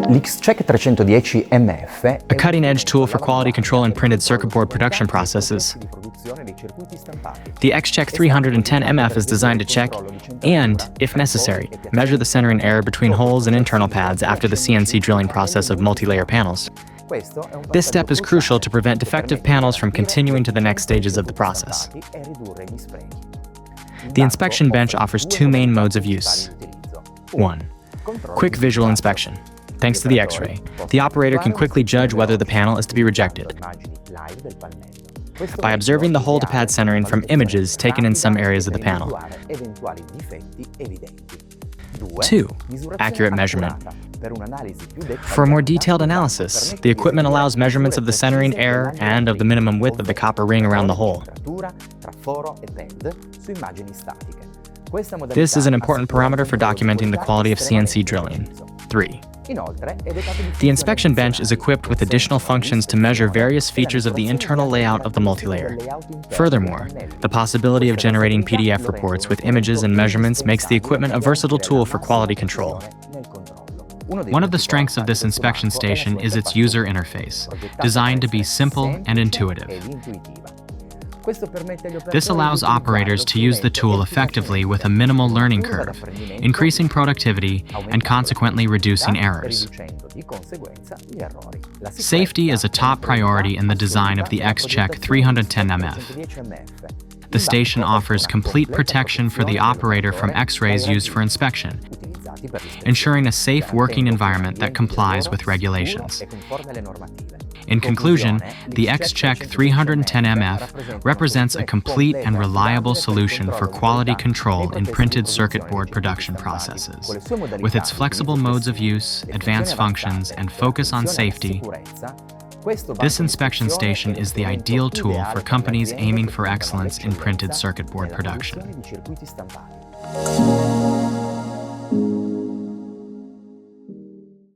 L'X-Check 310 MF a cutting-edge tool for quality control in printed circuit board production processes. The X-Check 310 MF is designed to check and, if necessary, measure the centering error between holes and internal pads after the CNC drilling process of multi-layer panels. This step is crucial to prevent defective panels from continuing to the next stages of the process. The inspection bench offers two main modes of use. 1. Quick visual inspection. Thanks to the X-ray, the operator can quickly judge whether the panel is to be rejected by observing the hole-to-pad centering from images taken in some areas of the panel. 2. Accurate measurement. For a more detailed analysis, the equipment allows measurements of the centering error and of the minimum width of the copper ring around the hole. This is an important parameter for documenting the quality of CNC drilling. 3. The inspection bench is equipped with additional functions to measure various features of the internal layout of the multilayer. Furthermore, the possibility of generating PDF reports with images and measurements makes the equipment a versatile tool for quality control. One of the strengths of this inspection station is its user interface, designed to be simple and intuitive. This allows operators to use the tool effectively with a minimal learning curve, increasing productivity and consequently reducing errors. Safety is a top priority in the design of the X-Check 310 MF. The station offers complete protection for the operator from X-rays used for inspection, ensuring a safe working environment that complies with regulations. In conclusion, the X-Check 310 MF represents a complete and reliable solution for quality control in printed circuit board production processes. With its flexible modes of use, advanced functions, and focus on safety, this inspection station is the ideal tool for companies aiming for excellence in printed circuit board production.